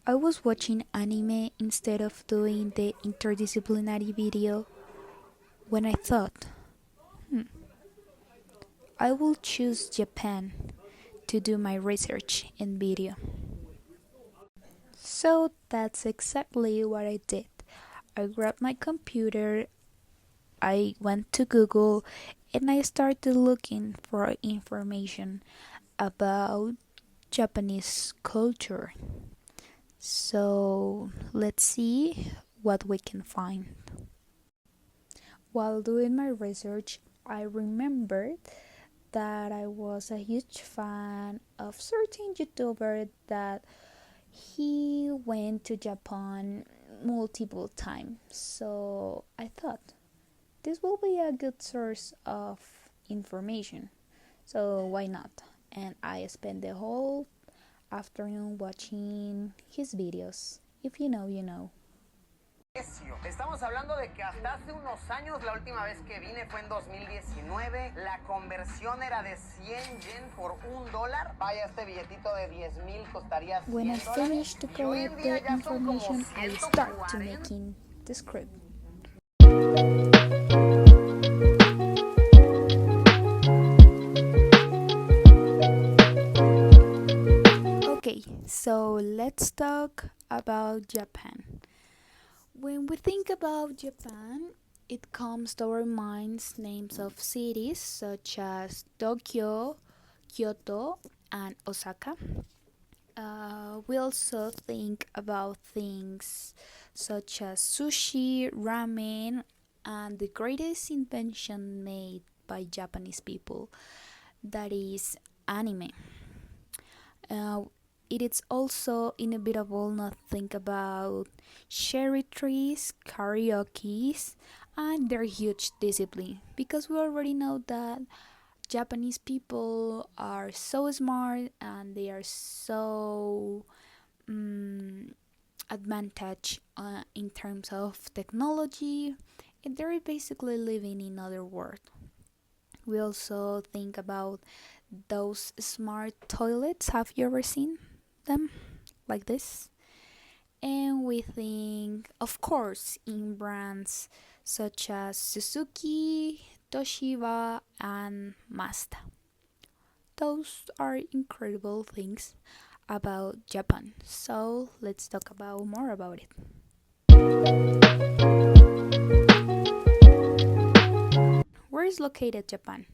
I was watching anime instead of doing the interdisciplinary video when I thought, hmm, I will choose Japan to do my research in video. So that's exactly what I did. I grabbed my computer, I went to Google, and I started looking for information about Japanese culture. So let's see what we can find. While doing my research, I remembered that I was a huge fan of certain YouTuber that he went to Japan multiple times. So I thought this will be a good source of information. So why not? And I spent the whole afternoon watching his videos. If you know, you know. Estamos hablando de que hasta hace unos años, la última vez que vine fue en 2019, la conversión era de 100 yen por $1. Vaya, este billetito de 10,000 costaría When I $100. finished to Y hoy en collect día the ya son como information, I start to 140. making the script. Okay, so let's talk about Japan. When we think about Japan, it comes to our minds names of cities such as Tokyo, Kyoto, and Osaka. We also think about things such as sushi, ramen, and the greatest invention made by Japanese people, that is anime. Uh, it is also inevitable not think about cherry trees, karaoke's, and their huge discipline because we already know that Japanese people are so smart and they are so advantage in terms of technology, and they're basically living in another world. We also think about those smart toilets. Have you ever seen them like this? And we think, of course, in brands such as Suzuki, Toshiba, and Mazda. Those are incredible things about Japan. So let's talk about more about it. Where is located Japan?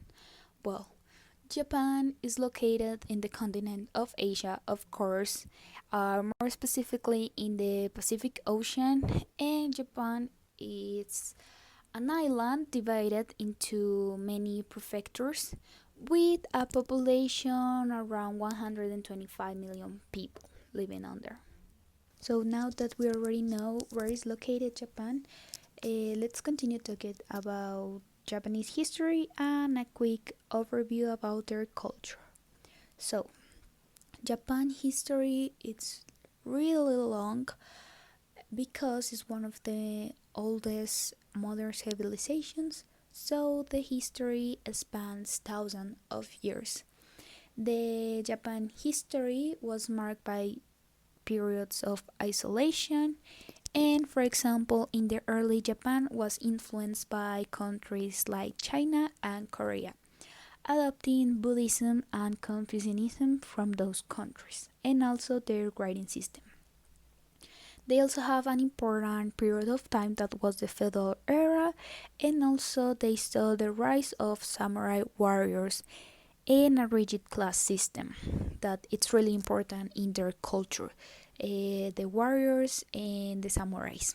Well, Japan is located in the continent of Asia, of course, more specifically in the Pacific Ocean, and Japan is an island divided into many prefectures with a population around 125 million people living on there. So now that we already know where is located Japan, let's continue talking about Japanese history and a quick overview about their culture. So, Japan history it's really long because it's one of the oldest modern civilizations. So the history spans thousands of years. The Japan history was marked by periods of isolation, and for example in the early Japan was influenced by countries like China and Korea, adopting Buddhism and Confucianism from those countries and also their writing system. They also have an important period of time that was the feudal era, and also they saw the rise of samurai warriors and a rigid class system that it's really important in their culture, the warriors and the samurais.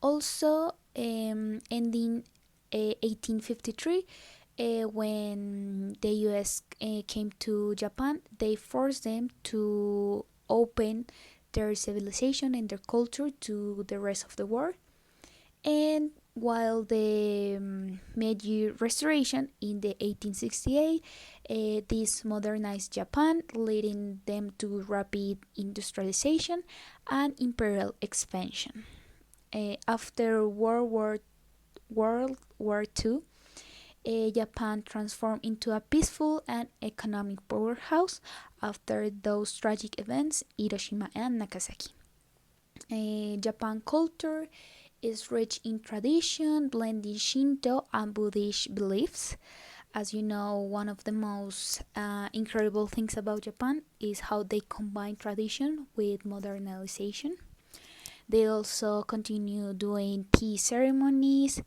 Also, ending 1853, when the US came to Japan, they forced them to open their civilization and their culture to the rest of the world. And while the Meiji Restoration in the 1868, this modernized Japan, leading them to rapid industrialization and imperial expansion. After World War II, Japan transformed into a peaceful and economic powerhouse after those tragic events, Hiroshima and Nagasaki. Japan culture is rich in tradition, blending Shinto and Buddhist beliefs. As you know, one of the most incredible things about Japan is how they combine tradition with modernization. They also continue doing tea ceremonies,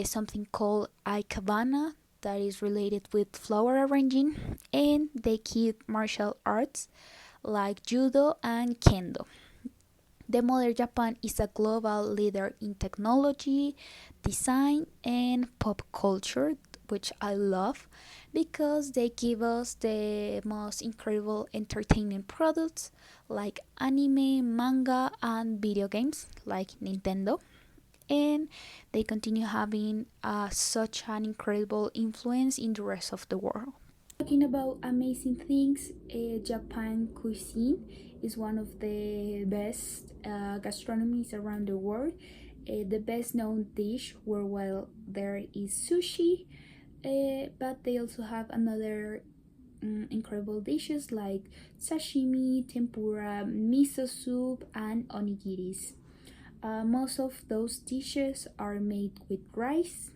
something called Aikabana that is related with flower arranging, and they keep martial arts like judo and kendo. The modern Japan is a global leader in technology, design, and pop culture, which I love because they give us the most incredible entertainment products like anime, manga, and video games like Nintendo. And they continue having such an incredible influence in the rest of the world. Talking about amazing things, Japan cuisine is one of the best gastronomies around the world. The best known dish worldwide there is sushi, but they also have another incredible dishes like sashimi, tempura, miso soup, and onigiris. Most of those dishes are made with rice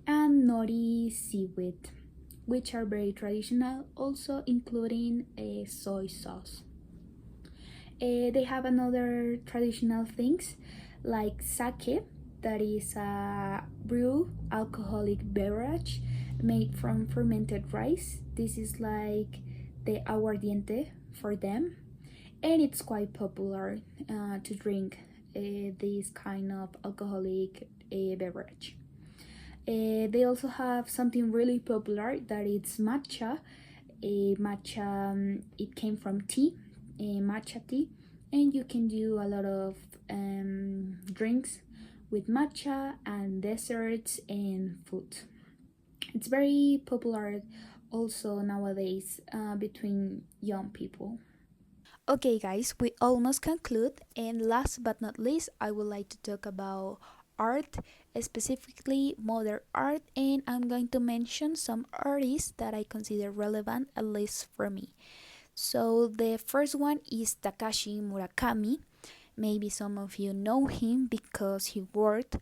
and nori seaweed, which are very traditional, also including a soy sauce. They have another traditional things like sake, that is a brew alcoholic beverage made from fermented rice. This is like the aguardiente for them, and it's quite popular to drink this kind of alcoholic beverage. They also have something really popular that it's matcha. Matcha, it came from tea, matcha tea, and you can do a lot of drinks with matcha and desserts and food. It's very popular also nowadays between young people. Okay, guys, we almost conclude, and last but not least, I would like to talk about art, specifically modern art, and I'm going to mention some artists that I consider relevant, at least for me. So the first one is Takashi Murakami. Maybe some of you know him because he worked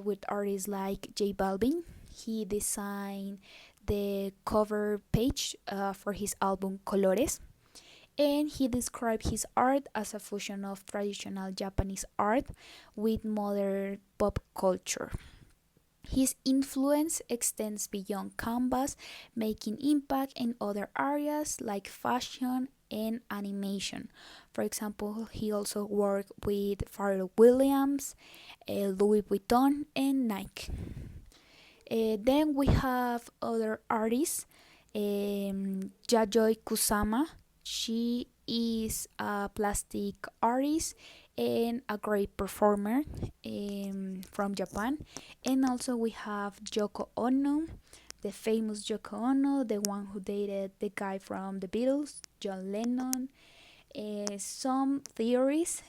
with artists like J Balvin. He designed the cover page for his album Colores, and he described his art as a fusion of traditional Japanese art with modern pop culture. His influence extends beyond canvas, making impact in other areas like fashion and animation. For example, he also worked with Pharrell Williams, Louis Vuitton, and Nike. Then we have other artists, Yayoi Kusama. She is a plastic artist and a great performer from Japan. And also we have Yoko Ono, the famous Yoko Ono, the one who dated the guy from the Beatles, John Lennon. Some theories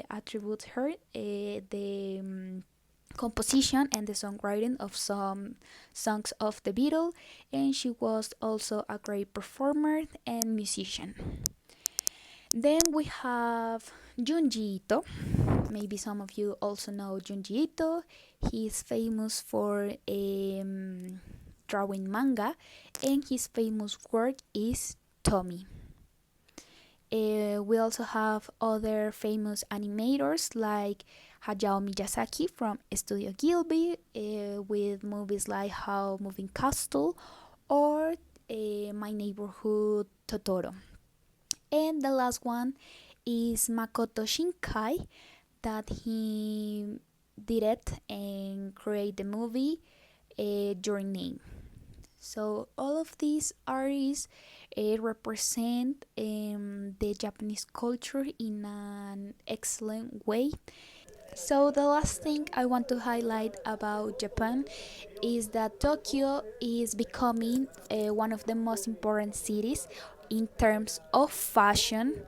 attribute her the composition and the songwriting of some songs of the Beatles, and she was also a great performer and musician. Then we have Junji Ito. Maybe some of you also know Junji Ito. He is famous for drawing manga, and his famous work is Tommy. We also have other famous animators like Hayao Miyazaki from Studio Ghibli with movies like How Moving Castle or My Neighborhood Totoro. And the last one is Makoto Shinkai, that he did it and create the movie Your Name. So all of these artists represent the Japanese culture in an excellent way. So the last thing I want to highlight about Japan is that Tokyo is becoming one of the most important cities in terms of fashion.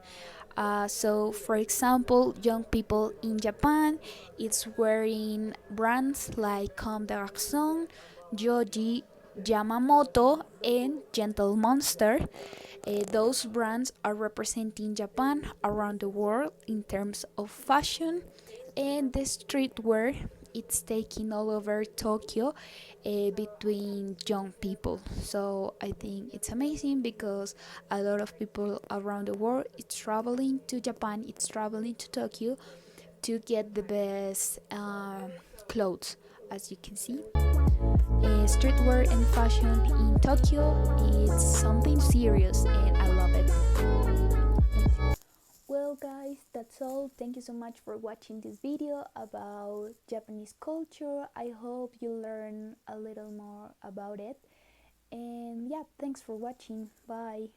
So for example, young people in Japan it's wearing brands like Comme des Garçons, Joji, Yamamoto and Gentle Monster. Those brands are representing Japan around the world in terms of fashion, and the streetwear it's taking all over Tokyo between young people. So I think it's amazing because a lot of people around the world it's traveling to Japan, it's traveling to Tokyo to get the best clothes. As you can see, streetwear and fashion in Tokyo is something serious, and I love it. Well guys, that's all. Thank you so much for watching this video about Japanese culture. I hope you learn a little more about it. And yeah, thanks for watching. Bye.